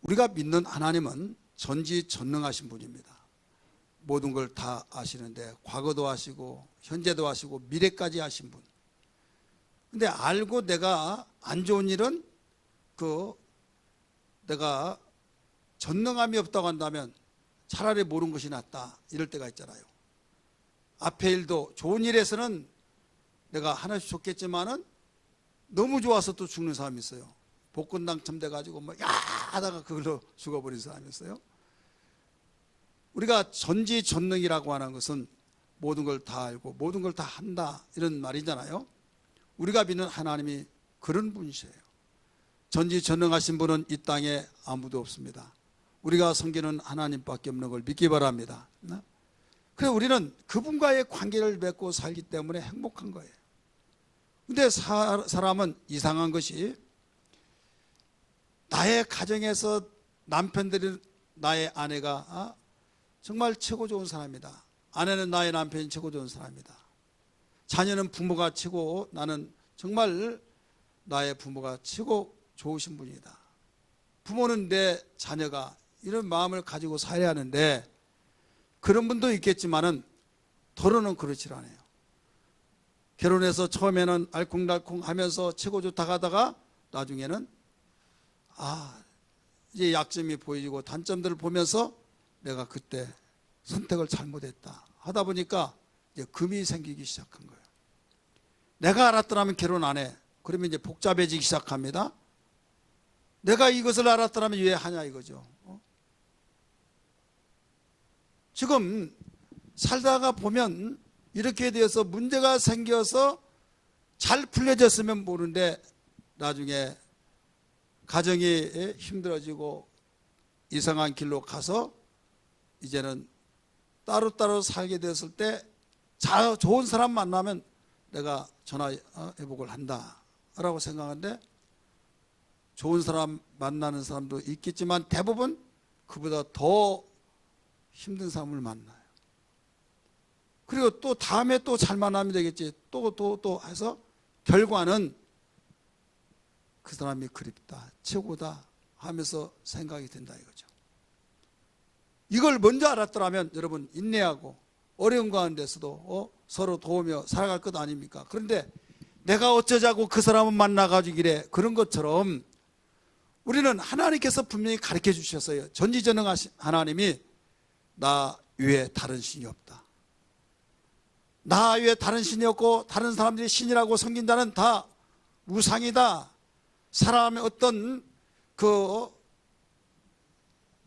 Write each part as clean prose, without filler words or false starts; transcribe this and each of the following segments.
우리가 믿는 하나님은 전지전능하신 분입니다. 모든 걸 다 아시는데 과거도 아시고 현재도 아시고 미래까지 아신 분. 근데 알고 내가 안 좋은 일은 내가 전능함이 없다고 한다면 차라리 모르는 것이 낫다 이럴 때가 있잖아요. 앞에 일도 좋은 일에서는 내가 하나씩 좋겠지만은 너무 좋아서 또 죽는 사람이 있어요. 복권 당첨돼 가지고 야 하다가 그걸로 죽어버린 사람이 있어요. 우리가 전지전능이라고 하는 것은 모든 걸 다 알고 모든 걸 다 한다 이런 말이잖아요. 우리가 믿는 하나님이 그런 분이세요. 전지전능하신 분은 이 땅에 아무도 없습니다. 우리가 섬기는 하나님밖에 없는 걸 믿기 바랍니다. 그래서 우리는 그분과의 관계를 맺고 살기 때문에 행복한 거예요. 근데 사람은 이상한 것이 나의 가정에서 남편들이 나의 아내가 정말 최고 좋은 사람이다. 아내는 나의 남편이 최고 좋은 사람이다. 자녀는 부모가 최고, 나는 정말 나의 부모가 최고 좋으신 분이다. 부모는 내 자녀가 이런 마음을 가지고 살아야 하는데 그런 분도 있겠지만은 더러는 그렇지 않아요. 결혼해서 처음에는 알콩달콩 하면서 최고 좋다 가다가 나중에는 이제 약점이 보이고 단점들을 보면서 내가 그때 선택을 잘못했다 하다 보니까 이제 금이 생기기 시작한 거예요. 내가 알았더라면 결혼 안 해. 그러면 이제 복잡해지기 시작합니다. 내가 이것을 알았더라면 왜 하냐 이거죠. 지금 살다가 보면 이렇게 되어서 문제가 생겨서 잘 풀려졌으면 모르는데 나중에 가정이 힘들어지고 이상한 길로 가서 이제는 따로따로 살게 됐을 때 좋은 사람 만나면 내가 전화회복을 한다라고 생각하는데 좋은 사람 만나는 사람도 있겠지만 대부분 그보다 더 힘든 사람을 만나요. 그리고 또 다음에 또 잘 만나면 되겠지. 또 해서 결과는 그 사람이 그립다, 최고다 하면서 생각이 든다 이거죠. 이걸 먼저 알았더라면 여러분 인내하고 어려운 가운데서도 서로 도우며 살아갈 것 아닙니까? 그런데 내가 어쩌자고 그 사람을 만나가지기래 그런 것처럼 우리는 하나님께서 분명히 가르쳐 주셨어요. 전지전능하신 하나님이 나 외에 다른 신이 없다. 나 외에 다른 신이 없고 다른 사람들이 신이라고 섬긴 자는 다 우상이다. 사람의 어떤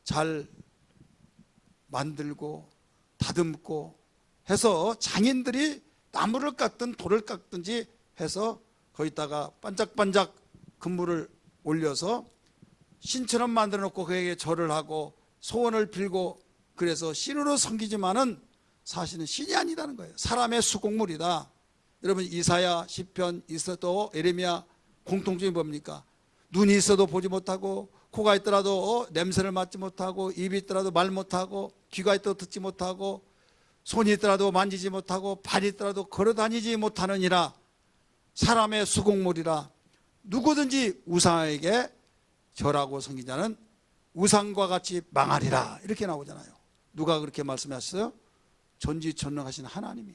잘 만들고 다듬고 해서 장인들이 나무를 깎든 돌을 깎든지 해서 거기다가 반짝반짝 금물을 올려서 신처럼 만들어 놓고 그에게 절을 하고 소원을 빌고 그래서 신으로 섬기지만은 사실은 신이 아니다는 거예요. 사람의 수공물이다. 여러분 이사야, 시편, 이사도, 에레미야 공통점이 뭡니까? 눈이 있어도 보지 못하고 코가 있더라도 냄새를 맡지 못하고 입이 있더라도 말 못하고 귀가 있더라도 듣지 못하고 손이 있더라도 만지지 못하고 발이 있더라도 걸어다니지 못하느니라. 사람의 수공물이라. 누구든지 우상에게 절하고 섬긴 자는 우상과 같이 망하리라 이렇게 나오잖아요. 누가 그렇게 말씀하셨어요? 전지전능하신 하나님이.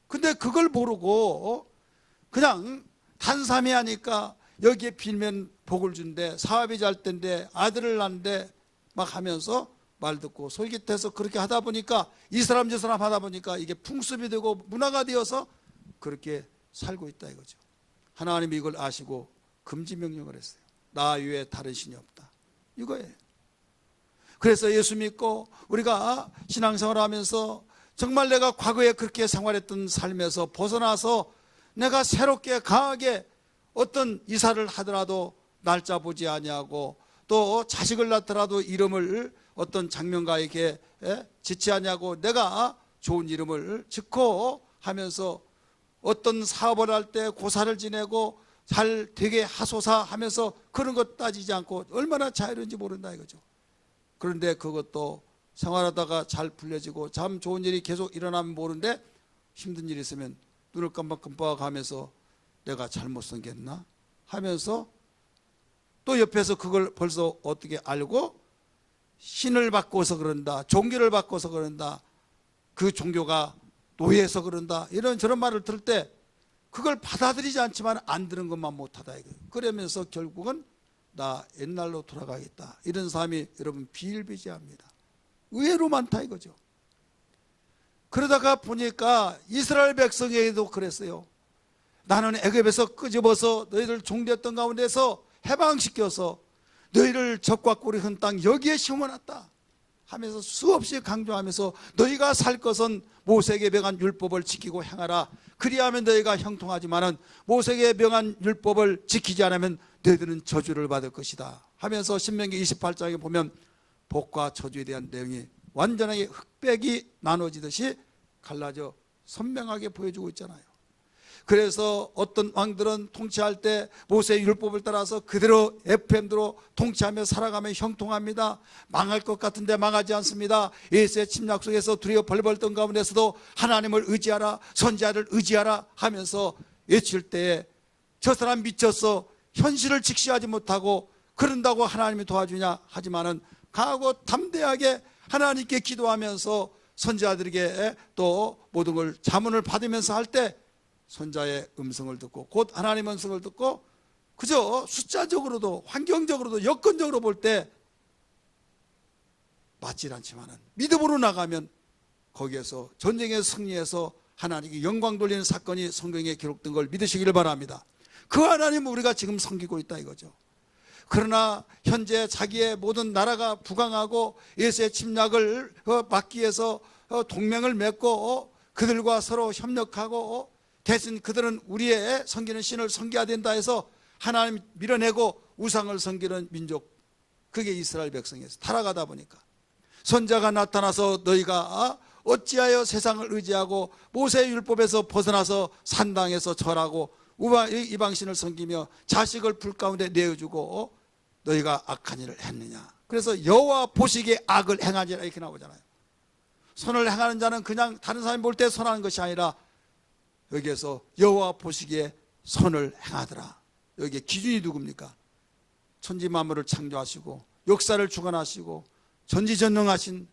근데 그걸 모르고 그냥 단삼이 하니까 여기에 빌면 복을 준대, 사업이 잘 된대, 아들을 낳는데 막 하면서 말 듣고 솔깃해서 그렇게 하다 보니까 이 사람 저 사람 하다 보니까 이게 풍습이 되고 문화가 되어서 그렇게 살고 있다 이거죠. 하나님이 이걸 아시고 금지 명령을 했어요. 나 외에 다른 신이 없다 이거예요. 그래서 예수 믿고 우리가 신앙생활을 하면서 정말 내가 과거에 그렇게 생활했던 삶에서 벗어나서 내가 새롭게 강하게 어떤 이사를 하더라도 날짜 보지 아니하고 또 자식을 낳더라도 이름을 어떤 장명가에게 짓지 아니하고 내가 좋은 이름을 짓고 하면서 어떤 사업을 할 때 고사를 지내고 잘 되게 하소사 하면서 그런 것 따지지 않고 얼마나 자유로운지 모른다 이거죠. 그런데 그것도 생활하다가 잘 풀려지고 참 좋은 일이 계속 일어나면 모르는데 힘든 일이 있으면 눈을 깜빡깜빡하면서 내가 잘못 섬겼나 하면서 또 옆에서 그걸 벌써 어떻게 알고 신을 바꿔서 그런다, 종교를 바꿔서 그런다, 그 종교가 노예해서 그런다, 이런 저런 말을 들을 때 그걸 받아들이지 않지만 안 들은 것만 못하다 이거예요. 그러면서 결국은 나 옛날로 돌아가겠다, 이런 사람이 여러분 비일비재합니다. 의외로 많다 이거죠. 그러다가 보니까 이스라엘 백성에게도 그랬어요. 나는 애굽에서 끄집어서 너희를 종되었던 가운데서 해방시켜서 너희를 적과 꿀이 흐른 땅 여기에 심어놨다 하면서 수없이 강조하면서 너희가 살 것은 모세에게 명한 율법을 지키고 행하라. 그리하면 너희가 형통하지만은 모세에게 명한 율법을 지키지 않으면 너희들은 저주를 받을 것이다 하면서 신명기 28장에 보면 복과 저주에 대한 내용이 완전하게 흑백이 나눠지듯이 갈라져 선명하게 보여주고 있잖아요. 그래서 어떤 왕들은 통치할 때 모세의 율법을 따라서 그대로 FM대로 통치하며 살아가며 형통합니다. 망할 것 같은데 망하지 않습니다. 예수의 침략 속에서 두려워 벌벌 떨 가운데서도 하나님을 의지하라, 선지자를 의지하라 하면서 외칠 때에 저 사람 미쳤어, 현실을 직시하지 못하고 그런다고 하나님이 도와주냐 하지만은 강하고 담대하게 하나님께 기도하면서 선지자들에게 또 모든 걸 자문을 받으면서 할 때 선자의 음성을 듣고 곧 하나님의 음성을 듣고 그저 숫자적으로도 환경적으로도 여건적으로 볼 때 맞질 않지만은 믿음으로 나가면 거기에서 전쟁에 승리해서 하나님께 영광 돌리는 사건이 성경에 기록된 걸 믿으시기를 바랍니다. 그 하나님을 우리가 지금 섬기고 있다 이거죠. 그러나 현재 자기의 모든 나라가 부강하고 예수의 침략을 막기 위해서 동맹을 맺고 그들과 서로 협력하고 대신 그들은 우리의 섬기는 신을 섬겨야 된다 해서 하나님 밀어내고 우상을 섬기는 민족, 그게 이스라엘 백성이었어요. 타락하다 보니까 선자가 나타나서 너희가 어찌하여 세상을 의지하고 모세의 율법에서 벗어나서 산당에서 절하고 이방신을 섬기며 자식을 불 가운데 내어주고 너희가 악한 일을 했느냐. 그래서 여호와 보시기에 악을 행하지라 이렇게 나오잖아요. 선을 행하는 자는 그냥 다른 사람이 볼 때 선하는 것이 아니라 여기에서 여호와 보시기에 선을 행하더라. 여기에 기준이 누굽니까? 천지 만물을 창조하시고 역사를 주관하시고 전지전능하신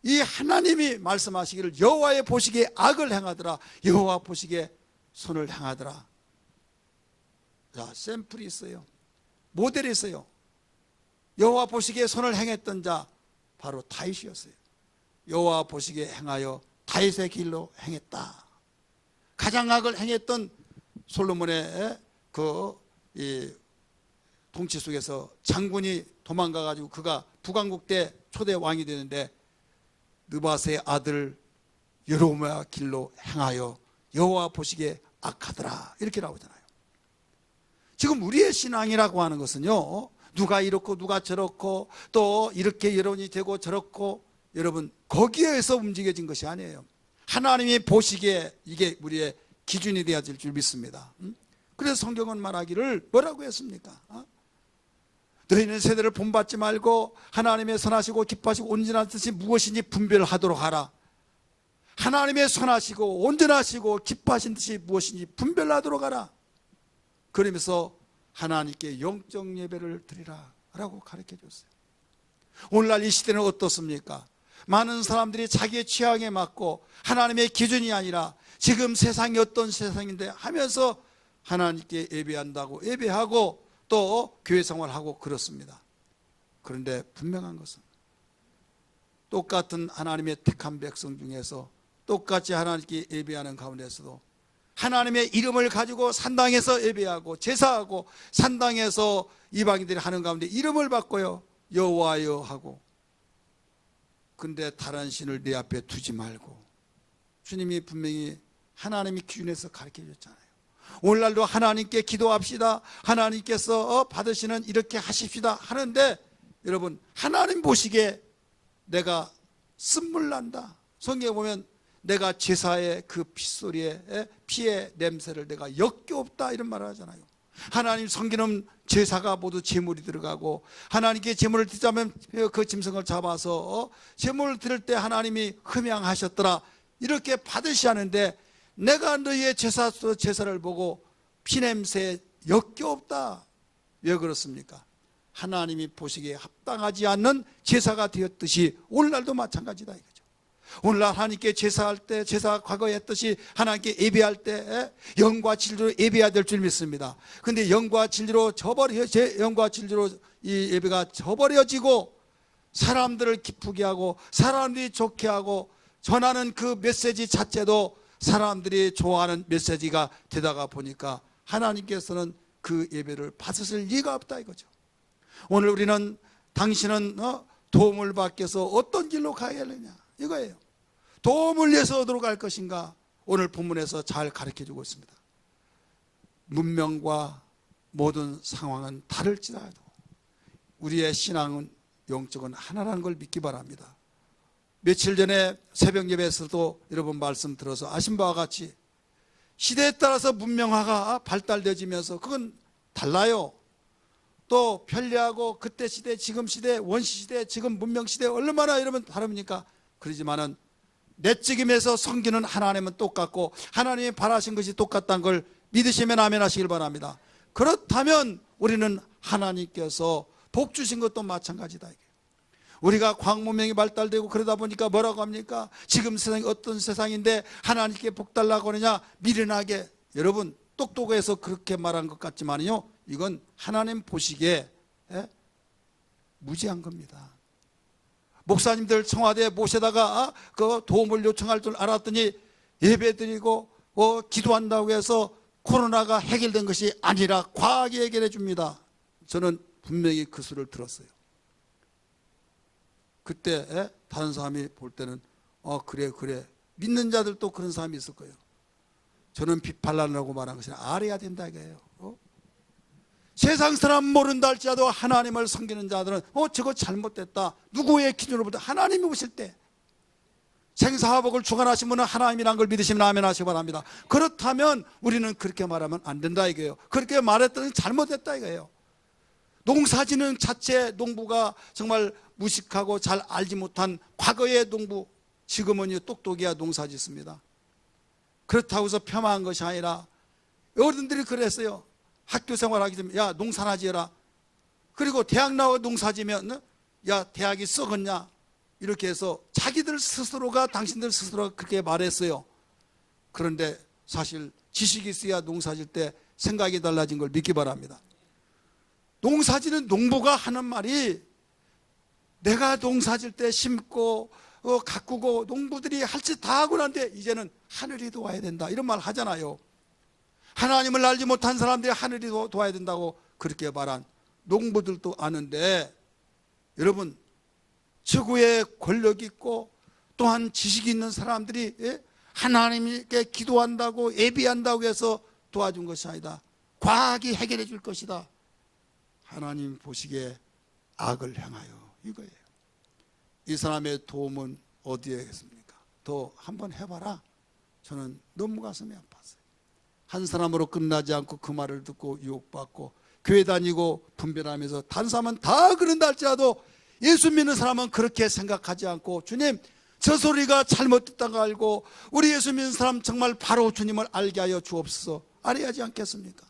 이 하나님이 말씀하시기를 여호와의 보시기에 악을 행하더라, 여호와 보시기에 선을 행하더라. 자, 샘플이 있어요. 모델이 있어요. 여호와 보시기에 선을 행했던 자 바로 다윗이었어요. 여호와 보시기에 행하여 다윗의 길로 행했다. 가장 악을 행했던 솔로몬의 이 통치 속에서 장군이 도망가 가지고 그가 북왕국 때 초대 왕이 되는데 느바스의 아들 여로보암의 길로 행하여 여호와 보시기에 악하더라 이렇게 나오잖아요. 지금 우리의 신앙이라고 하는 것은요, 누가 이렇고 누가 저렇고 또 이렇게 여론이 되고 저렇고, 여러분 거기에서 움직여진 것이 아니에요. 하나님이 보시기에 이게 우리의 기준이 되어질 줄 믿습니다. 그래서 성경은 말하기를 뭐라고 했습니까? 너희는 세대를 본받지 말고 하나님의 선하시고 기뻐하시고 온전한 뜻이 무엇인지 분별하도록 하라. 하나님의 선하시고 온전하시고 기뻐하신 뜻이 무엇인지 분별하도록 하라. 그러면서 하나님께 영적 예배를 드리라 라고 가르쳐 줬어요. 오늘날 이 시대는 어떻습니까? 많은 사람들이 자기의 취향에 맞고 하나님의 기준이 아니라 지금 세상이 어떤 세상인데 하면서 하나님께 예배한다고 예배하고 또 교회 생활하고 그렇습니다. 그런데 분명한 것은 똑같은 하나님의 택한 백성 중에서 똑같이 하나님께 예배하는 가운데서도 하나님의 이름을 가지고 산당에서 예배하고 제사하고 산당에서 이방인들이 하는 가운데 이름을 바꿔요. 여호와여 하고. 근데 다른 신을 내 앞에 두지 말고, 주님이 분명히 하나님의 기준에서 가르쳐 줬잖아요. 오늘날도 하나님께 기도합시다, 하나님께서 받으시는 이렇게 하십시다 하는데, 여러분 하나님 보시기에 내가 쓴물 난다. 성경에 보면 내가 제사의 그 핏소리에 피의 냄새를 내가 역겹다 이런 말을 하잖아요. 하나님 섬기는 제사가 모두 제물이 들어가고, 하나님께 제물을 드리자면 그 짐승을 잡아서 제물을 드릴 때 하나님이 흠양하셨더라 이렇게 받으시 하는데, 내가 너희의 제사를 보고 피냄새에 역겹다, 왜 그렇습니까? 하나님이 보시기에 합당하지 않는 제사가 되었듯이 오늘날도 마찬가지다 이거죠. 오늘날 하나님께 제사할 때, 제사 과거에 했듯이 하나님께 예배할 때 영과 진리로 예배해야 될 줄 믿습니다. 근데 영과 진리로 이 예배가 저버려지고 사람들을 기쁘게 하고 사람들이 좋게 하고 전하는 그 메시지 자체도 사람들이 좋아하는 메시지가 되다가 보니까 하나님께서는 그 예배를 받으실 리가 없다 이거죠. 오늘 우리는 당신은 도움을 받기 위해서 어떤 길로 가야 하느냐 이거예요. 도움을 위해서 어디로 갈 것인가 오늘 본문에서 잘 가르쳐주고 있습니다. 문명과 모든 상황은 다를지라도 우리의 신앙은 영적은 하나라는 걸 믿기 바랍니다. 며칠 전에 새벽 예배에서도 여러분 말씀 들어서 아신 바와 같이 시대에 따라서 문명화가 발달되지면서 그건 달라요. 또 편리하고 그때 시대, 지금 시대, 원시 시대, 지금 문명 시대 얼마나 여러분 다릅니까? 그러지만은 내적임에서 섬기는 하나님은 똑같고 하나님이 바라신 것이 똑같다는 걸 믿으시면 아멘 하시길 바랍니다. 그렇다면 우리는 하나님께서 복 주신 것도 마찬가지다. 우리가 광문명이 발달되고 그러다 보니까 뭐라고 합니까? 지금 세상이 어떤 세상인데 하나님께 복 달라고 하느냐? 미련하게 여러분 똑똑해서 그렇게 말한 것 같지만요 이건 하나님 보시기에 무지한 겁니다. 목사님들 청와대에 모셔다가 그 도움을 요청할 줄 알았더니 예배드리고 기도한다고 해서 코로나가 해결된 것이 아니라 과하게 해결해 줍니다. 저는 분명히 그 수를 들었어요. 그때 다른 사람이 볼 때는 그래 믿는 자들도 그런 사람이 있을 거예요. 저는 비판하려고 말한 것이 알아야 된다 이거예요. 세상 사람 모른다 할지라도 하나님을 섬기는 자들은 저거 잘못됐다. 누구의 기준으로 볼 때 하나님이 보실 때 생사화복을 주관하신 분은 하나님이란 걸 믿으시면 아멘 하시기 바랍니다. 그렇다면 우리는 그렇게 말하면 안 된다 이거예요. 그렇게 말했더니 잘못됐다 이거예요. 농사지는 자체 농부가 정말 무식하고 잘 알지 못한 과거의 농부, 지금은 똑똑해야 농사 짓습니다. 그렇다고 해서 폄하한 것이 아니라 어른들이 그랬어요. 학교 생활하기 전에 야 농사나 지어라. 그리고 대학 나와 농사 지면 야 대학이 썩었냐 이렇게 해서 자기들 스스로가 당신들 스스로가 그렇게 말했어요. 그런데 사실 지식이 있어야 농사 질 때 생각이 달라진 걸 믿기 바랍니다. 농사 지는 농부가 하는 말이 내가 농사 질 때 심고 가꾸고 농부들이 할 짓 다 하고 난데 이제는 하늘이 도와야 된다 이런 말 하잖아요. 하나님을 알지 못한 사람들이 하늘이 도와야 된다고 그렇게 말한 농부들도 아는데 여러분 최고의 권력 있고 또한 지식이 있는 사람들이 하나님께 기도한다고 예비한다고 해서 도와준 것이 아니다. 과학이 해결해 줄 것이다. 하나님 보시기에 악을 행하여 이거예요. 이 사람의 도움은 어디에 있습니까? 더 한번 해봐라. 저는 너무 가슴이 아팠어요. 한 사람으로 끝나지 않고 그 말을 듣고 유혹받고 교회 다니고 분별하면서 다른 사람은 다 그런다 할지라도 예수 믿는 사람은 그렇게 생각하지 않고 주님 저 소리가 잘못됐다고 알고 우리 예수 믿는 사람 정말 바로 주님을 알게 하여 주옵소서. 알아야 하지 않겠습니까?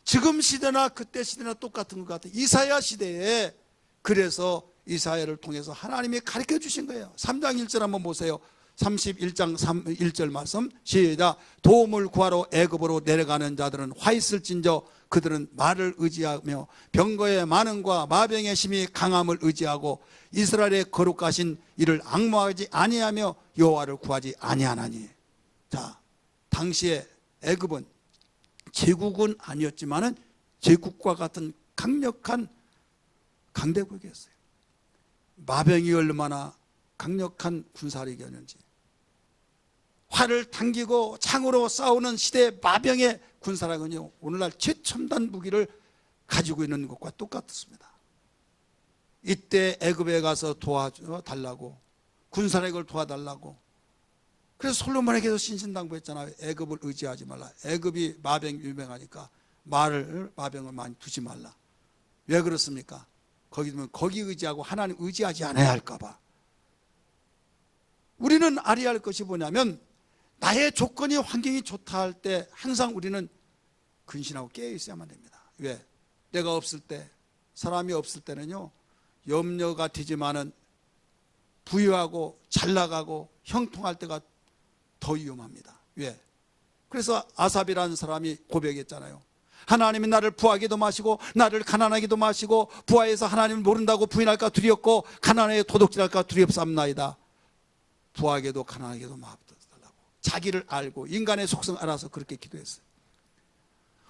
지금 시대나 그때 시대나 똑같은 것 같아요. 이사야 시대에 그래서 이사야를 통해서 하나님이 가르쳐 주신 거예요. 3장 1절 한번 보세요. 31장 1절 말씀 시작. 도움을 구하러 애굽으로 내려가는 자들은 화 있을진저 그들은 말을 의지하며 병거의 많음과 마병의 힘이 강함을 의지하고 이스라엘의 거룩하신 이를 앙모하지 아니하며 여호와를 구하지 아니하나니. 자, 당시에 애굽은 제국은 아니었지만은 제국과 같은 강력한 강대국이었어요. 마병이 얼마나 강력한 군사력이었는지. 활을 당기고 창으로 싸우는 시대의 마병의 군사력은요 오늘날 최첨단 무기를 가지고 있는 것과 똑같습니다. 이때 애굽에 가서 도와달라고 군사력을 도와달라고 그래서 솔로몬에게도 신신당부했잖아요. 애굽을 의지하지 말라. 애굽이 마병이 유명하니까 마병을 많이 두지 말라. 왜 그렇습니까? 거기 두면 거기 의지하고 하나님 의지하지 않아야 할까 봐. 우리는 알아야 할 것이 뭐냐면 나의 조건이 환경이 좋다 할 때 항상 우리는 근신하고 깨어 있어야만 됩니다. 왜? 내가 없을 때, 사람이 없을 때는요, 염려가 되지만은 부유하고 잘 나가고 형통할 때가 더 위험합니다. 왜? 그래서 아삽이라는 사람이 고백했잖아요. 하나님이 나를 부하게도 마시고 나를 가난하게도 마시고 부하에서 하나님을 모른다고 부인할까 두렵고 가난하게 도둑질할까 두렵사옵나이다. 부하게도 가난하게도 마옵달라고. 자기를 알고 인간의 속성을 알아서 그렇게 기도했어요.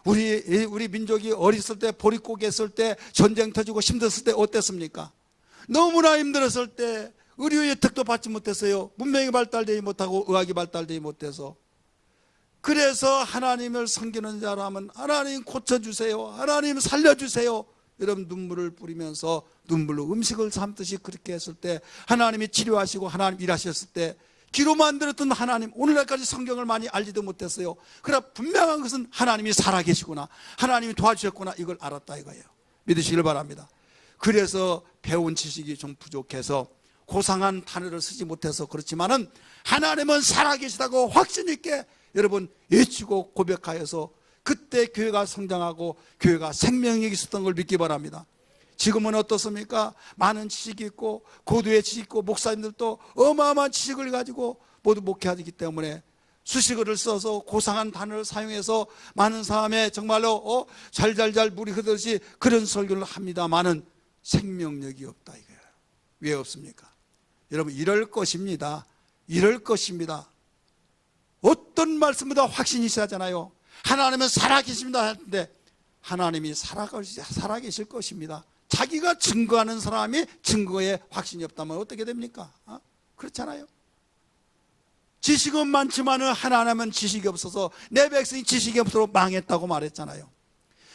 우리 민족이 어렸을 때 보릿고개 했을 때 전쟁 터지고 힘들었을 때 어땠습니까? 너무나 힘들었을 때 의료 혜택도 받지 못했어요. 문명이 발달되지 못하고 의학이 발달되지 못해서. 그래서 하나님을 섬기는 자라면 하나님 고쳐주세요, 하나님 살려주세요. 여러분 눈물을 뿌리면서 눈물로 음식을 삼듯이 그렇게 했을 때 하나님이 치료하시고 하나님 일하셨을 때 귀로 만들었던 하나님, 오늘날까지 성경을 많이 알지도 못했어요. 그러나 분명한 것은 하나님이 살아계시구나, 하나님이 도와주셨구나, 이걸 알았다 이거예요. 믿으시길 바랍니다. 그래서 배운 지식이 좀 부족해서 고상한 단어를 쓰지 못해서 그렇지만은 하나님은 살아계시다고 확신 있게 여러분 외치고 고백하여서 그때 교회가 성장하고 교회가 생명력이 있었던 걸 믿기 바랍니다. 지금은 어떻습니까? 많은 지식이 있고 고도의 지식이 있고 목사님들도 어마어마한 지식을 가지고 모두 목회하기 때문에 수식어를 써서 고상한 단어를 사용해서 많은 사람의 정말로 잘잘잘 물이 흐르듯이 그런 설교를 합니다마는 생명력이 없다 이거예요. 왜 없습니까? 여러분 이럴 것입니다. 이럴 것입니다. 어떤 말씀보다 확신이 있어야 하잖아요. 하나님은 살아계십니다 하는데 하나님이 살아계실 것입니다. 자기가 증거하는 사람이 증거에 확신이 없다면 어떻게 됩니까? 그렇잖아요. 지식은 많지만 하나님은 지식이 없어서 내 백성이 지식이 없어서 망했다고 말했잖아요.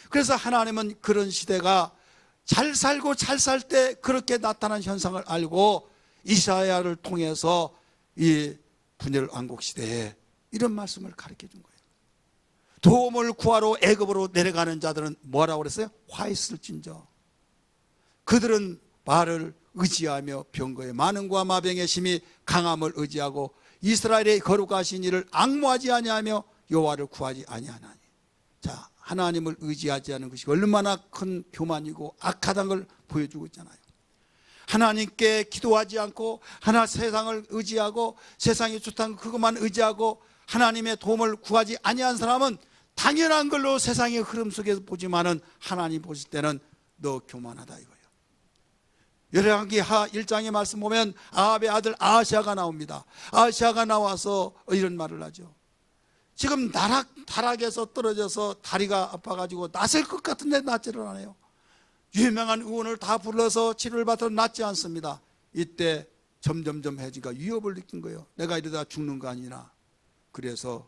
그래서 하나님은 그런 시대가 잘 살고 잘 살 때 그렇게 나타난 현상을 알고 이사야를 통해서 이 분열 왕국 시대에 이런 말씀을 가르쳐 준 거예요. 도움을 구하러 애굽으로 내려가는 자들은 뭐라고 그랬어요? 화 있을진저. 그들은 말을 의지하며 병거의 만능과 마병의 심히 강함을 의지하고 이스라엘의 거룩하신 이를 앙모하지 아니하며 여호와를 구하지 아니하나니. 자, 하나님을 의지하지 않은 것이 얼마나 큰 교만이고 악하다는 걸 보여주고 있잖아요. 하나님께 기도하지 않고 하나 세상을 의지하고 세상이 좋다는 그것만 의지하고 하나님의 도움을 구하지 아니한 사람은 당연한 걸로 세상의 흐름 속에서 보지만은 하나님 보실 때는 너 교만하다 이거예요. 열왕기하 1장의 말씀 보면 아합의 아들 아하시아가 나옵니다. 아하시아가 나와서 이런 말을 하죠. 지금 타락에서 떨어져서 다리가 아파가지고 낫을 것 같은데 낫지를 않아요. 유명한 의원을 다 불러서 치료를 받아도 낫지 않습니다. 이때 점점점 해지가 위협을 느낀 거예요. 내가 이러다 죽는 거 아니나. 그래서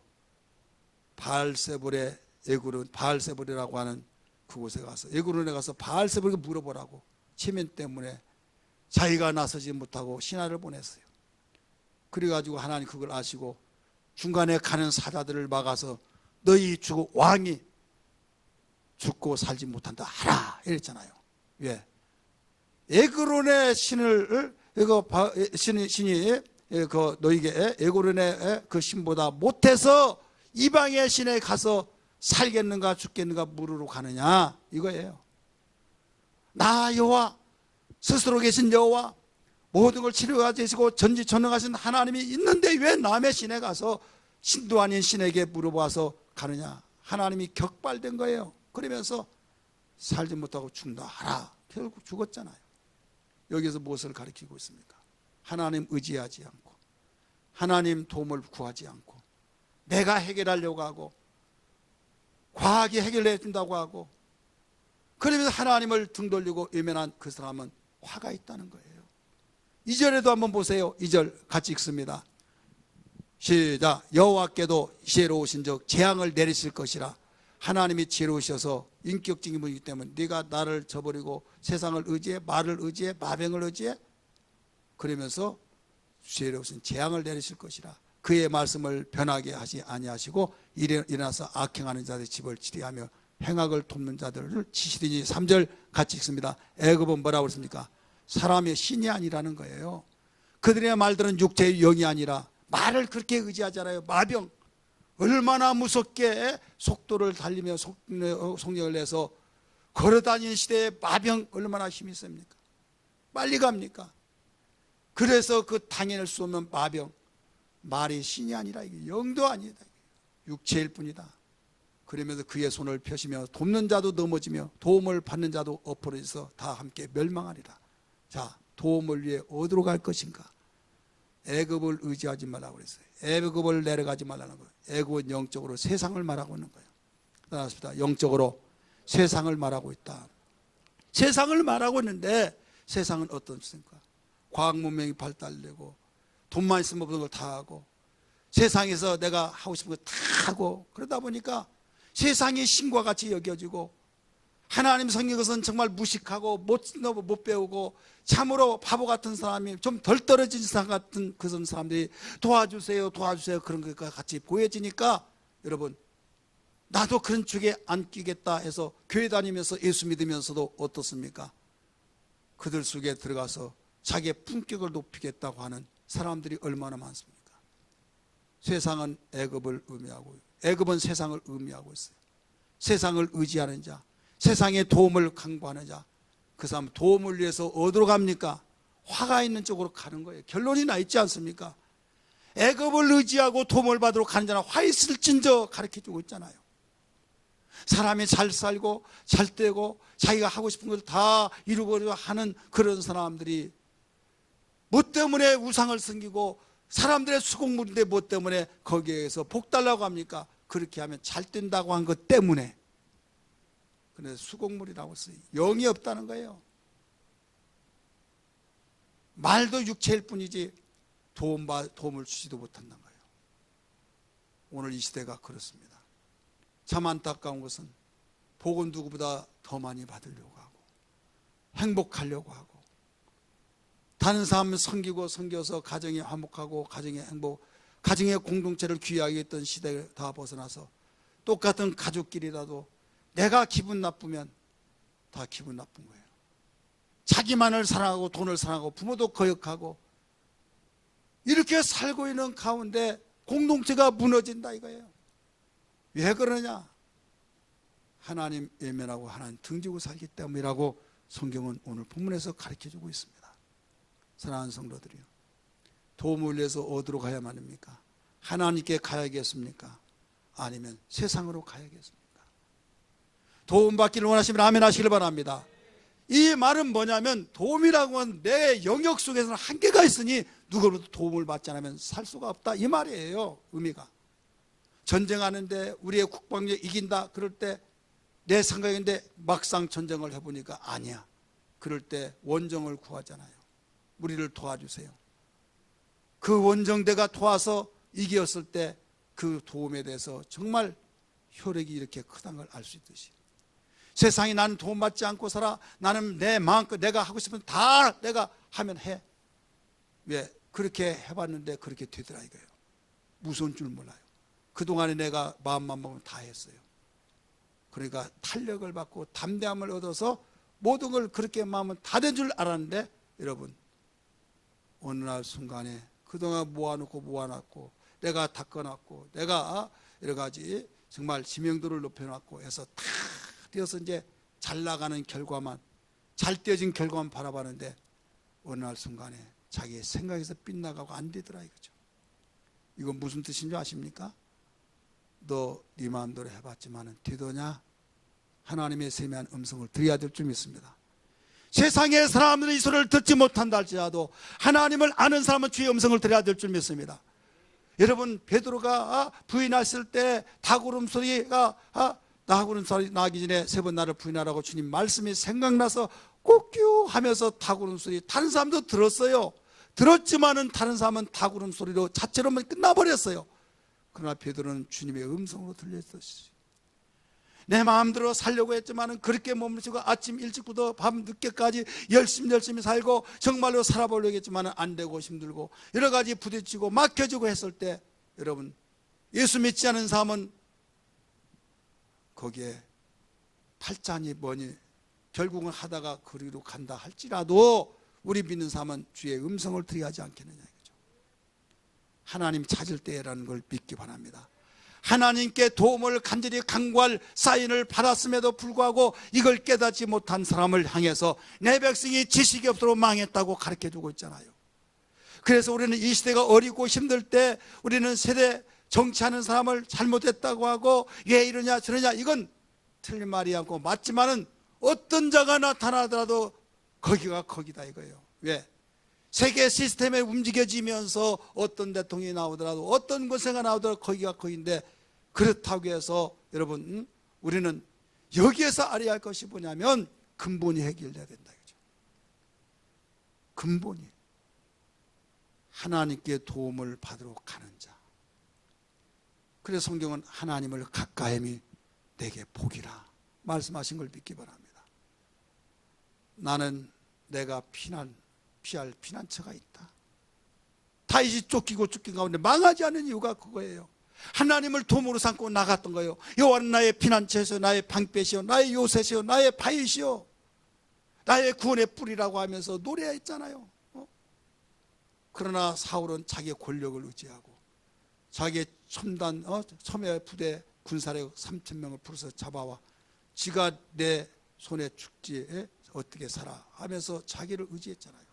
바알세불의 에굴은 바알세불이라고 하는 그곳에 가서 에굴론에 가서 바알세불에게 물어보라고 체면 때문에 자기가 나서지 못하고 신하를 보냈어요. 그래가지고 하나님 그걸 아시고 중간에 가는 사자들을 막아서 너희 주고 왕이 죽고 살지 못한다 하라 이랬잖아요. 왜? 에그론의 신을 신이 그 너희에게 에그론의 그 신보다 못해서 이방의 신에 가서 살겠는가 죽겠는가 물으러 가느냐 이거예요. 나 여호와 스스로 계신 여호와 모든 걸 치료하시고 전지전능하신 하나님이 있는데 왜 남의 신에 가서 신도 아닌 신에게 물어봐서 가느냐. 하나님이 격발된 거예요. 그러면서 살지 못하고 죽는다 하라. 결국 죽었잖아요. 여기서 무엇을 가르치고 있습니까? 하나님 의지하지 않고 하나님 도움을 구하지 않고 내가 해결하려고 하고 과학이 해결해 준다고 하고 그러면서 하나님을 등 돌리고 외면한 그 사람은 화가 있다는 거예요. 2절에도 한번 보세요. 2절 같이 읽습니다. 시작. 여호와께도 지혜로우신 즉 재앙을 내리실 것이라. 하나님이 지혜로우셔서 인격적인 분이기 때문에 네가 나를 저버리고 세상을 의지해 말을 의지해 마병을 의지해 그러면서 지혜로우신 재앙을 내리실 것이라. 그의 말씀을 변하게 하지 아니하시고 일어나서 악행하는 자들의 집을 치리하며 행악을 돕는 자들을 치시리니. 3절 같이 읽습니다. 애굽은 뭐라고 그랬습니까? 사람의 신이 아니라는 거예요. 그들의 말들은 육체의 영이 아니라 말을 그렇게 의지하잖아요. 마병 얼마나 무섭게 속도를 달리며 속력을 내서 걸어다니는 시대에 마병 얼마나 힘이 셉니까? 빨리 갑니까? 그래서 그 당해낼 수 없는 마병, 말이 신이 아니라 이게 영도 아니다, 육체일 뿐이다. 그러면서 그의 손을 펴시며 돕는 자도 넘어지며 도움을 받는 자도 엎어져서 다 함께 멸망하리라. 자, 도움을 위해 어디로 갈 것인가? 애굽을 의지하지 말라고 그랬어요. 애굽을 내려가지 말라는 거예요. 애굽은 영적으로 세상을 말하고 있는 거예요. 따라합시다. 영적으로 세상을 말하고 있다. 세상을 말하고 있는데 세상은 어떻습니까? 과학 문명이 발달되고 돈만 있으면 모든 걸 다 하고 세상에서 내가 하고 싶은 거 다 하고 그러다 보니까 세상이 신과 같이 여겨지고 하나님 성경 것은 정말 무식하고 못 배우고 참으로 바보 같은 사람이 좀 덜 떨어진 사람 같은 그런 사람들이 도와주세요 그런 것과 같이 보여지니까 여러분 나도 그런 쪽에 안 끼겠다 해서 교회 다니면서 예수 믿으면서도 어떻습니까? 그들 속에 들어가서 자기의 품격을 높이겠다고 하는 사람들이 얼마나 많습니까? 세상은 애굽을 의미하고 애굽은 세상을 의미하고 있어요. 세상을 의지하는 자, 세상의 도움을 강구하는 자, 그 사람 도움을 위해서 어디로 갑니까? 화가 있는 쪽으로 가는 거예요. 결론이 나 있지 않습니까? 애굽을 의지하고 도움을 받으러 가는 자는 화 있을진저 가르쳐주고 있잖아요. 사람이 잘 살고 잘 되고 자기가 하고 싶은 걸 다 이루고자 하는 그런 사람들이 뭐 때문에 우상을 섬기고 사람들의 수공물인데 뭐 때문에 거기에서 복 달라고 합니까? 그렇게 하면 잘 된다고 한 것 때문에. 그래서 수공물이라고 써요. 영이 없다는 거예요. 말도 육체일 뿐이지 도움을 주지도 못한다는 거예요. 오늘 이 시대가 그렇습니다. 참 안타까운 것은 복은 누구보다 더 많이 받으려고 하고 행복하려고 하고 다른 사람을 섬겨서 가정이 화목하고 가정의 행복, 가정의 공동체를 귀하게 했던 시대를 다 벗어나서 똑같은 가족끼리라도 내가 기분 나쁘면 다 기분 나쁜 거예요. 자기만을 사랑하고 돈을 사랑하고 부모도 거역하고 이렇게 살고 있는 가운데 공동체가 무너진다 이거예요. 왜 그러냐? 하나님 외면하고 하나님 등지고 살기 때문이라고 성경은 오늘 본문에서 가르쳐주고 있습니다. 사랑하는 성도들이요, 도움을 위해서 어디로 가야만 합니까? 하나님께 가야겠습니까? 아니면 세상으로 가야겠습니까? 도움받기를 원하시면 아멘 하시길 바랍니다. 이 말은 뭐냐면 도움이라고 하는 내 영역 속에서는 한계가 있으니 누구로도 도움을 받지 않으면 살 수가 없다 이 말이에요. 의미가 전쟁하는데 우리의 국방력 이긴다 그럴 때 내 생각인데 막상 전쟁을 해보니까 아니야. 그럴 때 원정을 구하잖아요. 우리를 도와주세요. 그 원정대가 도와서 이겼을 때 그 도움에 대해서 정말 효력이 이렇게 크다는 걸 알 수 있듯이 세상에 나는 도움받지 않고 살아. 나는 내 마음껏 내가 하고 싶은 다 내가 하면 해. 왜? 그렇게 해봤는데 그렇게 되더라 이거예요. 무서운 줄 몰라요. 그동안에 내가 마음만 먹으면 다 했어요. 그러니까 탄력을 받고 담대함을 얻어서 모든 걸 그렇게 마음은 다 된 줄 알았는데 여러분 어느 날 순간에 그동안 모아놨고 내가 닦아놨고 내가 여러 가지 정말 지명도를 높여놨고 해서 다 뛰어서 이제 잘 나가는 결과만 잘 떼어진 결과만 바라봤는데 어느 날 순간에 자기의 생각에서 빗나가고 안 되더라 이거죠. 이건 무슨 뜻인 줄 아십니까? 너 네 마음대로 해봤지만은 되더냐? 하나님의 세미한 음성을 들어야 될 줄 믿습니다. 세상의 사람들이 이 소리를 듣지 못한다 할지라도 하나님을 아는 사람은 주의 음성을 들어야 될 줄 믿습니다. 여러분 베드로가 부인했을 때 닭울음 소리가 닭울음 소리 나기 전에 3번 나를 부인하라고 주님 말씀이 생각나서 꼬끼 하면서 닭울음 소리 다른 사람도 들었어요. 들었지만은 다른 사람은 닭울음 소리로 자체로만 끝나버렸어요. 그러나 베드로는 주님의 음성으로 들렸듯이 내 마음대로 살려고 했지만은 그렇게 몸부시고 아침 일찍부터 밤 늦게까지 열심히 살고 정말로 살아보려고 했지만은 안 되고 힘들고 여러 가지 부딪히고 막혀지고 했을 때 여러분 예수 믿지 않은 사람은 거기에 팔자니 뭐니 결국은 하다가 그리로 간다 할지라도 우리 믿는 사람은 주의 음성을 들어야 하지 않겠느냐 이거죠. 하나님 찾을 때라는 걸 믿기 바랍니다. 하나님께 도움을 간절히 간구할 사인을 받았음에도 불구하고 이걸 깨닫지 못한 사람을 향해서 내 백성이 지식이 없도록 망했다고 가르쳐주고 있잖아요. 그래서 우리는 이 시대가 어리고 힘들 때 우리는 세대 정치하는 사람을 잘못했다고 하고 왜 이러냐 저러냐, 이건 틀린 말이 않고 맞지만은 어떤 자가 나타나더라도 거기가 거기다 이거예요. 왜? 세계 시스템에 움직여지면서 어떤 대통령이 나오더라도 어떤 권세가 나오더라도 거기가 거기인데, 그렇다고 해서 여러분 우리는 여기에서 알아야 할 것이 뭐냐면 근본이 해결돼야 된다 이거죠. 근본이 하나님께 도움을 받으러 가는 자. 그래서 성경은 하나님을 가까이함이 내게 복이라 말씀하신 걸 믿기 바랍니다. 나는 내가 피할 피난처가 있다. 다윗이 쫓기고 쫓긴 가운데 망하지 않는 이유가 그거예요. 하나님을 도움으로 삼고 나갔던 거예요. 여호와는 나의 피난처시요 나의 방패시요 나의 요새시요 나의 바위시요 나의 구원의 뿌리라고 하면서 노래했잖아요. 그러나 사울은 자기의 권력을 의지하고 자기의 첨단 첨예 부대 군사력 3,000명을 풀어서 잡아와 지가 내 손에 죽지 어떻게 살아 하면서 자기를 의지했잖아요.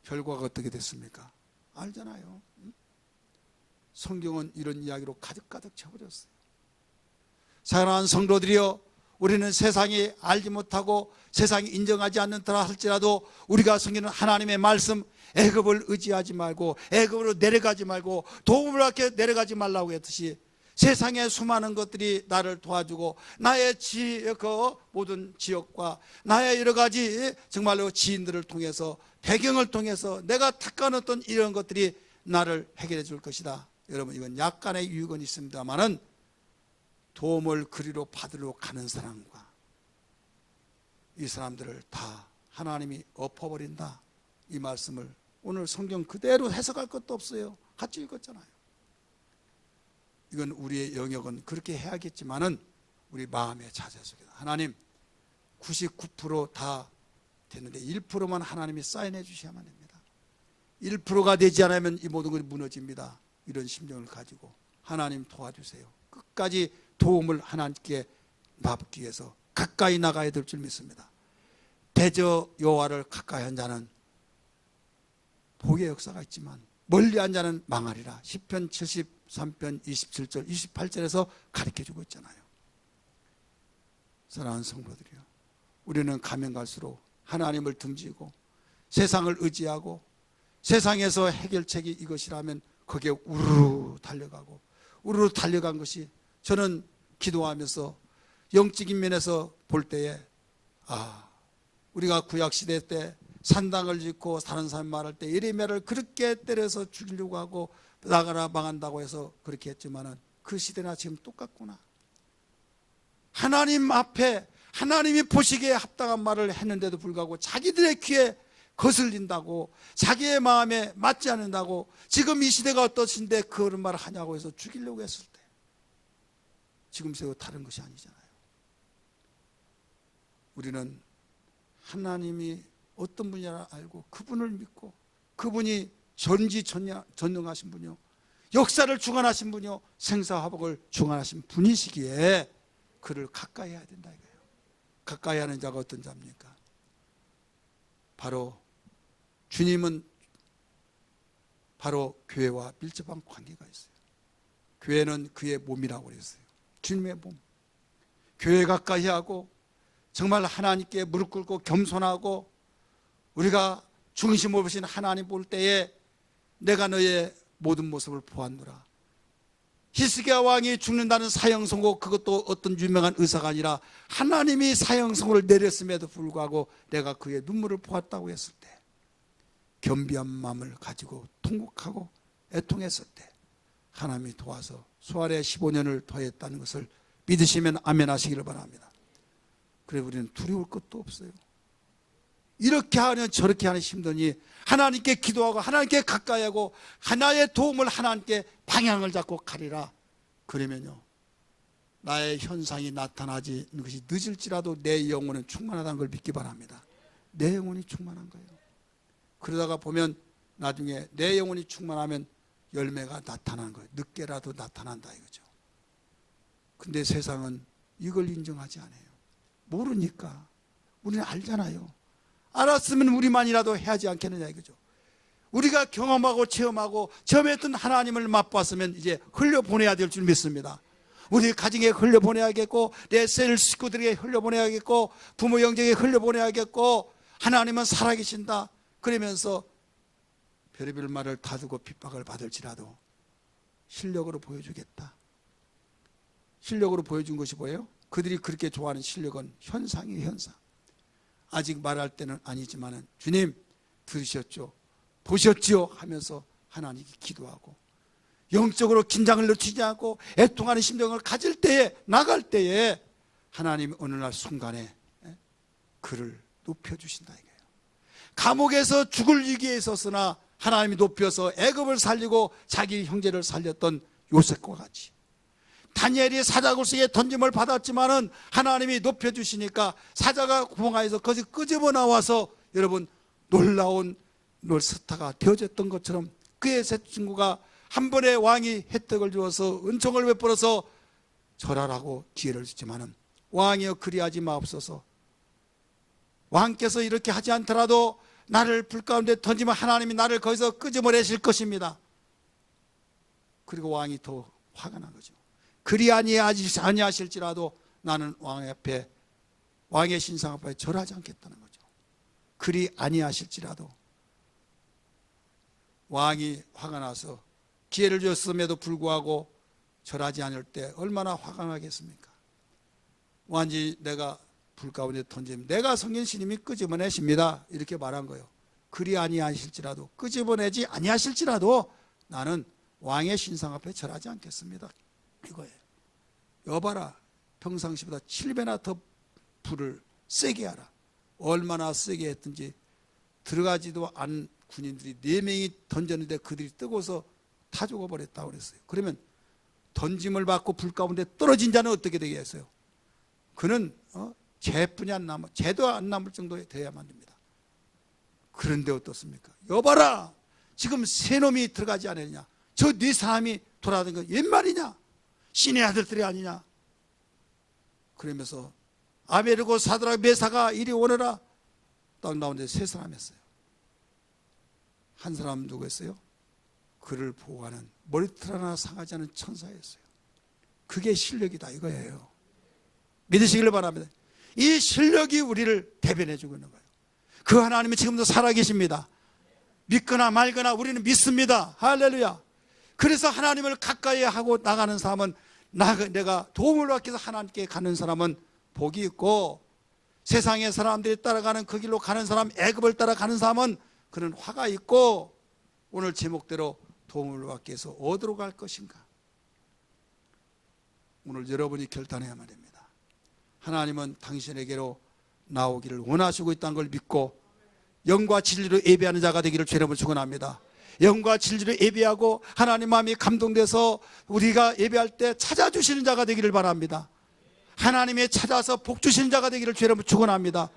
결과가 어떻게 됐습니까? 알잖아요. 성경은 이런 이야기로 가득가득 채워졌어요. 사랑하는 성도들이여, 우리는 세상이 알지 못하고 세상이 인정하지 않는다 할지라도 우리가 섬기는 하나님의 말씀, 애굽을 의지하지 말고 애굽으로 내려가지 말고 도움을 받게 내려가지 말라고 했듯이 세상의 수많은 것들이 나를 도와주고 나의 그 모든 지역과 나의 여러 가지 정말로 지인들을 통해서 배경을 통해서 내가 닦아놓던 이런 것들이 나를 해결해 줄 것이다. 여러분, 이건 약간의 유익은 있습니다만은 도움을 그리로 받으러 가는 사람과 이 사람들을 다 하나님이 엎어버린다. 이 말씀을 오늘 성경 그대로 해석할 것도 없어요. 같이 읽었잖아요. 이건 우리의 영역은 그렇게 해야겠지만은 우리 마음의 자세 속에서 하나님 99% 다 됐는데 1%만 하나님이 사인해 주셔야만 됩니다. 1%가 되지 않으면 이 모든 것이 무너집니다. 이런 심정을 가지고 하나님 도와주세요. 끝까지 도움을 하나님께 받기 위해서 가까이 나가야 될 줄 믿습니다. 대저 여호와를 가까이 한 자는 복의 역사가 있지만 멀리 한 자는 망하리라. 시편 73편 27절 28절에서 가르쳐주고 있잖아요. 사랑하는 성도들이요, 우리는 가면 갈수록 하나님을 등지고 세상을 의지하고 세상에서 해결책이 이것이라면 거기에 우르르 달려가고 우르르 달려간 것이, 저는 기도하면서 영적인 면에서 볼 때에 우리가 구약시대 때 산당을 짓고 다른 사람 말할 때 예레미야를 그렇게 때려서 죽이려고 하고 나가라 망한다고 해서 그렇게 했지만은 그 시대나 지금 똑같구나. 하나님 앞에 하나님이 보시기에 합당한 말을 했는데도 불구하고 자기들의 귀에 거슬린다고, 자기의 마음에 맞지 않는다고, 지금 이 시대가 어떠신데 그런 말을 하냐고 해서 죽이려고 했을 때 지금 세고 다른 것이 아니잖아요. 우리는 하나님이 어떤 분이라 알고 그분을 믿고 그분이 전지전능하신 분이요 역사를 주관하신 분이요 생사화복을 주관하신 분이시기에 그를 가까이 해야 된다 이거예요. 가까이 하는 자가 어떤 자입니까? 바로 주님은 바로 교회와 밀접한 관계가 있어요. 교회는 그의 몸이라고 그랬어요. 주님의 몸. 교회 가까이 하고 정말 하나님께 무릎 꿇고 겸손하고 우리가 중심을 보신 하나님 볼 때에 내가 너의 모든 모습을 보았노라. 히스기야 왕이 죽는다는 사형선고, 그것도 어떤 유명한 의사가 아니라 하나님이 사형선고를 내렸음에도 불구하고 내가 그의 눈물을 보았다고 했을 때 겸비한 마음을 가지고 통곡하고 애통했을 때 하나님이 도와서 수활에 15년을 더했다는 것을 믿으시면 아멘 하시기를 바랍니다. 그래 우리는 두려울 것도 없어요. 이렇게 하면 저렇게 하는 힘드니 하나님께 기도하고 하나님께 가까이 하고 하나의 도움을 하나님께 방향을 잡고 가리라. 그러면요 나의 현상이 나타나지 것이 늦을지라도 내 영혼은 충만하다는 걸 믿기 바랍니다. 내 영혼이 충만한 거예요. 그러다가 보면 나중에 내 영혼이 충만하면 열매가 나타나는 거예요. 늦게라도 나타난다 이거죠. 근데 세상은 이걸 인정하지 않아요. 모르니까. 우리는 알잖아요. 알았으면 우리만이라도 해야지 않겠느냐 이거죠. 우리가 경험하고 체험하고 처음에 했던 하나님을 맛봤으면 이제 흘려보내야 될 줄 믿습니다. 우리 가정에 흘려보내야겠고, 내 셀 식구들에게 흘려보내야겠고, 부모 영적에 흘려보내야겠고, 하나님은 살아계신다 그러면서 별의별 말을 다두고 핍박을 받을지라도 실력으로 보여주겠다. 실력으로 보여준 것이 뭐예요? 그들이 그렇게 좋아하는 실력은 현상이에요. 현상. 아직 말할 때는 아니지만 주님 들으셨죠? 보셨죠? 하면서 하나님께 기도하고, 영적으로 긴장을 늦추지 않고 애통하는 심정을 가질 때에, 나갈 때에 하나님이 어느 날 순간에 그를 높여주신다 이거예요. 감옥에서 죽을 위기에 있었으나 하나님이 높여서 애굽을 살리고 자기 형제를 살렸던 요셉과 같이, 다니엘이 사자굴 속에 던짐을 받았지만은 하나님이 높여주시니까 사자가 구멍에서 거기서 끄집어 나와서 여러분 놀라운 스타가 되어졌던 것처럼, 그의 세 친구가 한 번에 왕이 혜택을 주어서 은총을 베풀어서 절하라고 기회를 주지만은, 왕이여 그리하지 마옵소서, 왕께서 이렇게 하지 않더라도 나를 불 가운데 던지면 하나님이 나를 거기서 끄집어내실 것입니다. 그리고 왕이 더 화가 난 거죠. 그리 아니하실지라도 나는 왕 앞에, 왕의 신상 앞에 절하지 않겠다는 거죠. 그리 아니하실지라도. 왕이 화가 나서 기회를 줬음에도 불구하고 절하지 않을 때 얼마나 화가 나겠습니까? 완전히 내가 불 가운데 던지면 내가 성긴 신님이 끄집어내십니다 이렇게 말한 거예요. 그리 아니하실지라도, 끄집어내지 아니하실지라도 나는 왕의 신상 앞에 절하지 않겠습니다 이거예요. 여봐라, 평상시보다 7배나 더 불을 세게 하라. 얼마나 세게 했든지 들어가지도 않은 군인들이 4명이 던졌는데 그들이 뜨고서 타 죽어버렸다고 그랬어요. 그러면 던짐을 받고 불 가운데 떨어진 자는 어떻게 되겠어요? 그는 죄뿐이 안 남아, 죄도 안 남을 정도에 되어야만 됩니다. 그런데 어떻습니까? 여봐라, 지금 세 놈이 들어가지 않았느냐, 저 네 사람이 돌아다니는 건 옛말이냐, 신의 아들들이 아니냐. 그러면서 아베르고 사드락 메사가 이리 오너라. 딱 나오는데 세 사람 했어요. 한 사람 누구였어요? 그를 보호하는 머리털 하나 상하지 않은 천사였어요. 그게 실력이다 이거예요. 믿으시길 바랍니다. 이 실력이 우리를 대변해 주고 있는 거예요. 그 하나님이 지금도 살아계십니다. 믿거나 말거나 우리는 믿습니다. 할렐루야. 그래서 하나님을 가까이 하고 나가는 사람은, 내가 도움을 받기 위해서 하나님께 가는 사람은 복이 있고, 세상의 사람들이 따라가는 그 길로 가는 사람, 애굽을 따라가는 사람은 그는 화가 있고, 오늘 제목대로 도움을 받기 위해서 어디로 갈 것인가. 오늘 여러분이 결단해야만 됩니다. 하나님은 당신에게로 나오기를 원하시고 있다는 걸 믿고 영과 진리로 예배하는 자가 되기를 주의 이름으로 축원합니다. 영과 진리로 예배하고 하나님 마음이 감동돼서 우리가 예배할 때 찾아주시는 자가 되기를 바랍니다. 하나님이 찾아서 복 주시는 자가 되기를 주의 이름으로 축원합니다.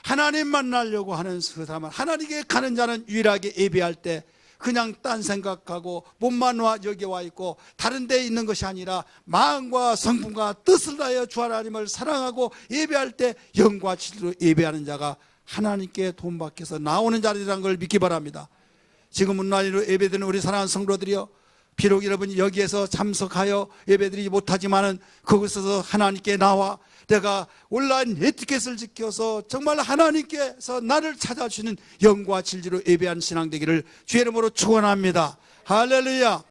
하나님 만나려고 하는 그 사람은, 하나님께 가는 자는 유일하게 예배할 때 그냥 딴 생각하고 몸만 여기 와 있고 다른 데 있는 것이 아니라 마음과 성품과 뜻을 다하여 주 하나님을 사랑하고 예배할 때 영과 진리로 예배하는 자가 하나님께 도움받기 위해서 나오는 자들이라는 걸 믿기 바랍니다. 지금 온라인으로 예배드리는 우리 사랑하는 성도들이여, 비록 여러분이 여기에서 참석하여 예배드리지 못하지만은 거기서 하나님께 나와 내가 온라인 에티켓을 지켜서 정말 하나님께서 나를 찾아주시는 영과 진리로 예배한 신앙 되기를 주의 이름으로 축원합니다. 할렐루야.